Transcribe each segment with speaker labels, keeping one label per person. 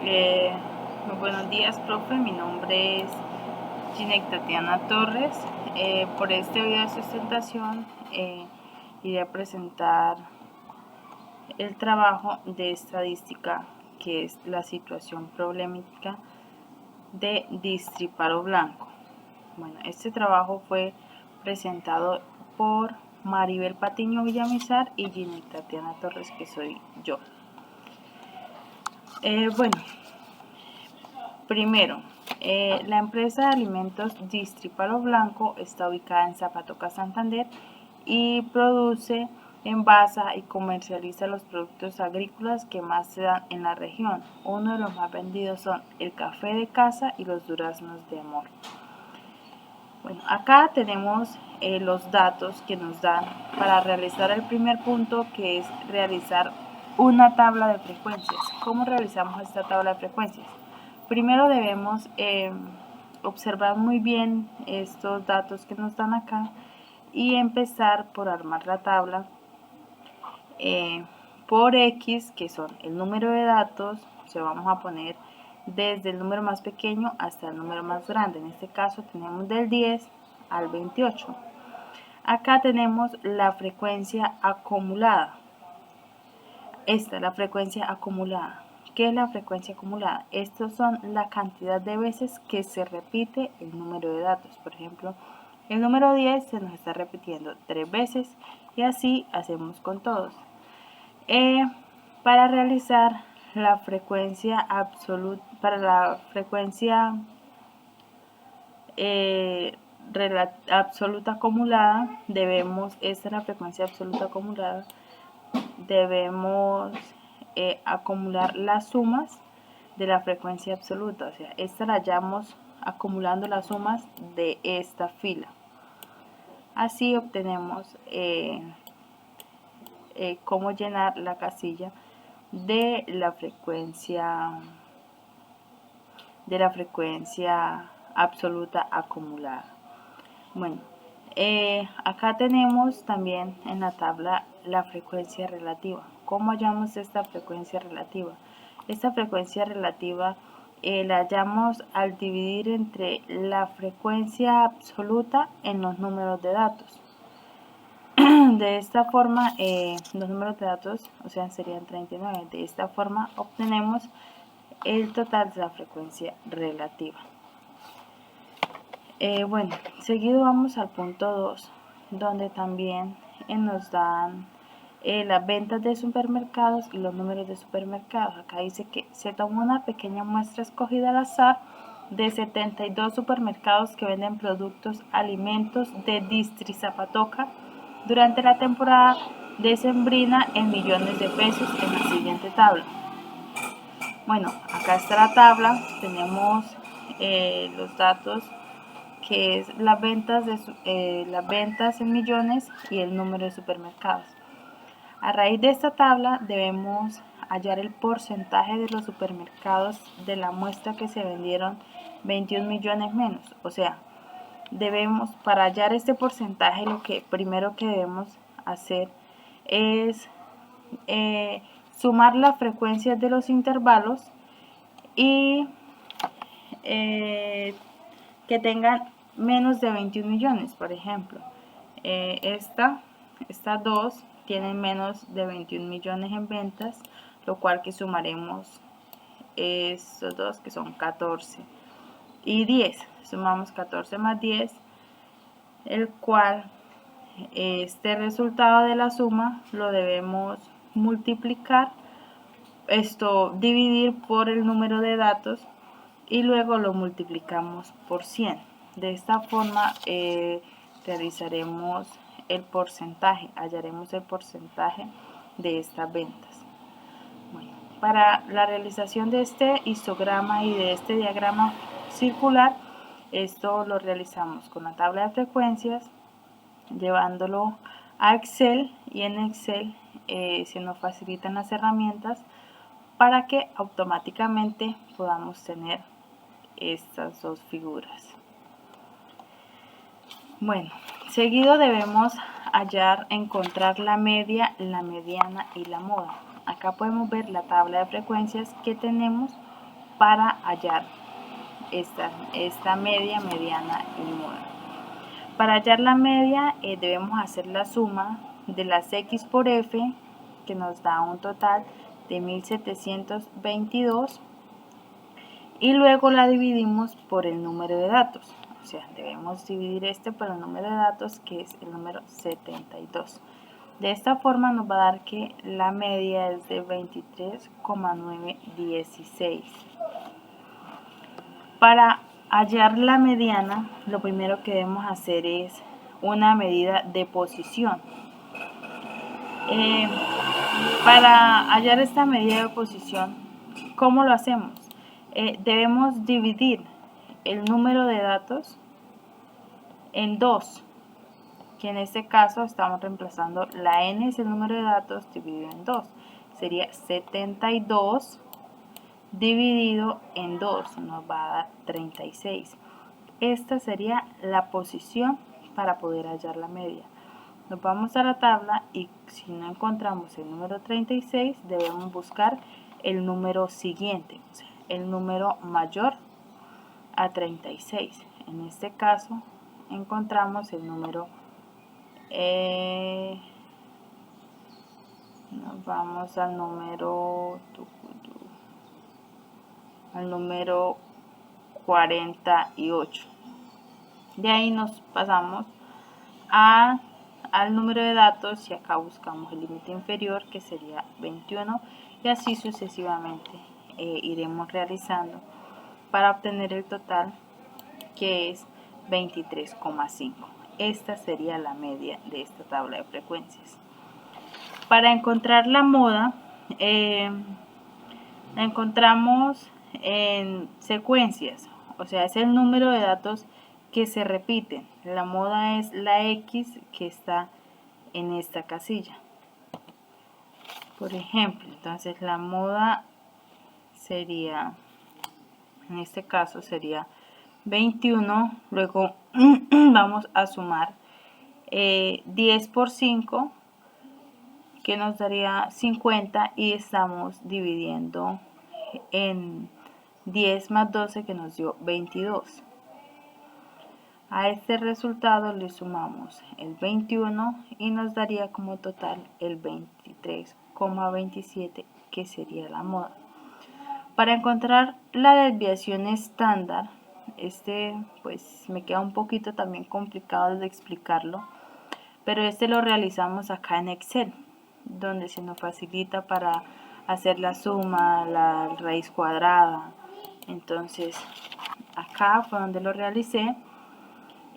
Speaker 1: Muy buenos días, profe. Mi nombre es Ginette Tatiana Torres. Por este video de sustentación iré a presentar el trabajo de estadística, que es la situación problemática de distriparo blanco. Bueno, este trabajo fue presentado por Maribel Patiño Villamizar y Ginette Tatiana Torres, que soy yo. Bueno, primero, la empresa de alimentos Distriparo Blanco está ubicada en Zapatoca, Santander, y produce, envasa y comercializa los productos agrícolas que más se dan en la región. Uno de los más vendidos son el café de caza y los duraznos de amor. Bueno, acá tenemos los datos que nos dan para realizar el primer punto, que es realizar una tabla de frecuencias. ¿Cómo realizamos esta tabla de frecuencias? Primero debemos observar muy bien estos datos que nos dan acá y empezar por armar la tabla por X, que son el número de datos. O sea, vamos a poner desde el número más pequeño hasta el número más grande. En este caso tenemos del 10 al 28. Acá tenemos la frecuencia acumulada. Esta es la frecuencia acumulada. ¿Qué es la frecuencia acumulada? Estos son la cantidad de veces que se repite el número de datos. Por ejemplo, el número 10 se nos está repitiendo 3 veces y así hacemos con todos. Para realizar la frecuencia absoluta, para la frecuencia absoluta acumulada, debemos, esta es la frecuencia absoluta acumulada, debemos acumular las sumas de la frecuencia absoluta. O sea, esta la hallamos acumulando las sumas de esta fila. Así obtenemos cómo llenar la casilla de la frecuencia absoluta acumulada. Bueno, acá tenemos también en la tabla la frecuencia relativa. ¿Cómo hallamos esta frecuencia relativa? Esta frecuencia relativa la hallamos al dividir entre la frecuencia absoluta en los números de datos. De esta forma, los números de datos, o sea, serían 39. De esta forma obtenemos el total de la frecuencia relativa. Bueno, seguido vamos al punto 2, donde también nos dan las ventas de supermercados y los números de supermercados. Acá dice que se tomó una pequeña muestra escogida al azar de 72 supermercados que venden productos alimentos de Distri Zapatoca durante la temporada decembrina en millones de pesos en la siguiente tabla. Bueno, acá está la tabla, tenemos los datos, que es las ventas en millones y el número de supermercados. A raíz de esta tabla debemos hallar el porcentaje de los supermercados de la muestra que se vendieron 21 millones menos. O sea, para hallar este porcentaje, lo que primero que debemos hacer es sumar las frecuencias de los intervalos y que tengan menos de 21 millones. Por ejemplo, estas dos tienen menos de 21 millones en ventas, lo cual que sumaremos estos dos, que son 14 y 10. Sumamos 14 más 10, el cual este resultado de la suma lo debemos multiplicar, dividir por el número de datos y luego lo multiplicamos por 100. De esta forma realizaremos el porcentaje, hallaremos el porcentaje de estas ventas. Bueno, para la realización de este histograma y de este diagrama circular, esto lo realizamos con la tabla de frecuencias, llevándolo a Excel, y en Excel se nos facilitan las herramientas para que automáticamente podamos tener estas dos figuras. Bueno, seguido debemos encontrar la media, la mediana y la moda. Acá podemos ver la tabla de frecuencias que tenemos para hallar esta media, mediana y moda. Para hallar la media debemos hacer la suma de las x por f, que nos da un total de 1722, y luego la dividimos por el número de datos. O sea, debemos dividir por el número de datos, que es el número 72. De esta forma nos va a dar que la media es de 23,916. Para hallar la mediana, lo primero que debemos hacer es una medida de posición. Para hallar esta medida de posición, ¿cómo lo hacemos? Debemos dividir el número de datos en 2, que en este caso estamos reemplazando la n, es el número de datos, dividido en 2. Sería 72 dividido en 2, nos va a dar 36. Esta sería la posición para poder hallar la media. Nos vamos a la tabla y si no encontramos el número 36, debemos buscar el número siguiente, o sea, el número mayor a 36. En este caso encontramos el número, nos vamos al número 48. De ahí nos pasamos al número de datos y acá buscamos el límite inferior, que sería 21, y así sucesivamente iremos realizando para obtener el total, que es 23,5. Esta sería la media de esta tabla de frecuencias. Para encontrar la moda, la encontramos en secuencias, o sea, es el número de datos que se repiten. La moda es la X que está en esta casilla. Por ejemplo, entonces la moda sería, en este caso sería 21, luego vamos a sumar 10 por 5, que nos daría 50, y estamos dividiendo en 10 más 12, que nos dio 22. A este resultado le sumamos el 21 y nos daría como total el 23,27, que sería la moda. Para encontrar la desviación estándar, pues me queda un poquito también complicado de explicarlo, pero lo realizamos acá en Excel, donde se nos facilita para hacer la suma, la raíz cuadrada. Entonces acá fue donde lo realicé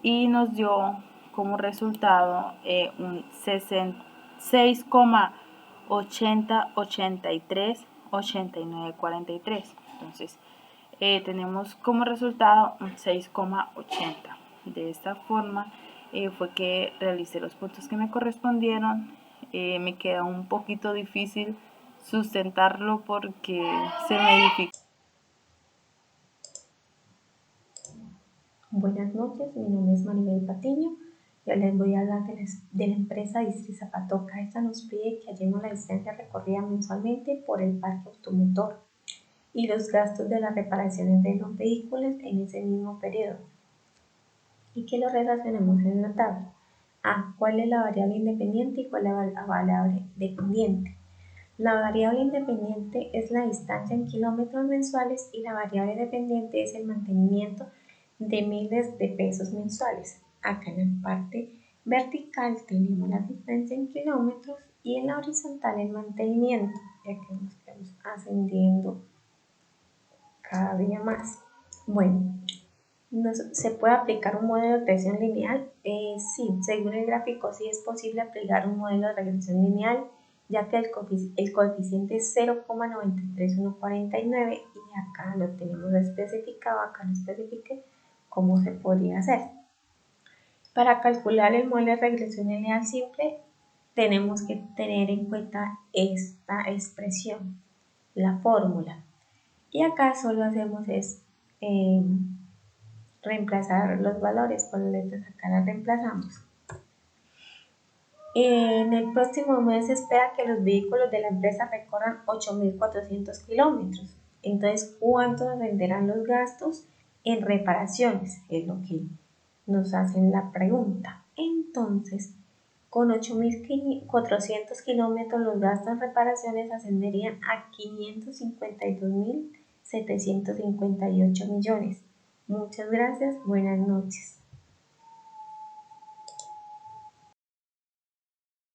Speaker 1: y nos dio como resultado un 6,8083,8943. Entonces tenemos como resultado un 6,80. De esta forma fue que realicé los puntos que me correspondieron. Me queda un poquito difícil sustentarlo porque se me dificulta.
Speaker 2: Buenas noches, mi nombre es Maribel Patiño. Yo les voy a hablar de la empresa Distri Zapatoca. Esta nos pide que hallemos la distancia recorrida mensualmente por el parque automotor y los gastos de las reparaciones de los vehículos en ese mismo periodo, y que lo relacionemos en la tabla. ¿Cuál es la variable independiente y cuál es la variable dependiente? La variable independiente es la distancia en kilómetros mensuales y la variable dependiente es el mantenimiento de miles de pesos mensuales. Acá en la parte vertical tenemos la distancia en kilómetros y en la horizontal el mantenimiento, ya que nos estamos ascendiendo cada día más. Bueno, ¿se puede aplicar un modelo de regresión lineal? Sí, según el gráfico sí es posible aplicar un modelo de regresión lineal, ya que el coeficiente es 0,93149 y acá lo tenemos especificado, acá lo especifique cómo se podría hacer. Para calcular el modelo de regresión lineal simple tenemos que tener en cuenta esta expresión, la fórmula, y acá solo hacemos reemplazar los valores por las letras, acá las reemplazamos. En el próximo mes se espera que los vehículos de la empresa recorran 8.400 kilómetros. Entonces, ¿cuánto ascenderán los gastos en reparaciones? Es lo que nos hacen la pregunta. Entonces, con 8.400 kilómetros, los gastos en reparaciones ascenderían a 552.758 millones. Muchas gracias, buenas noches.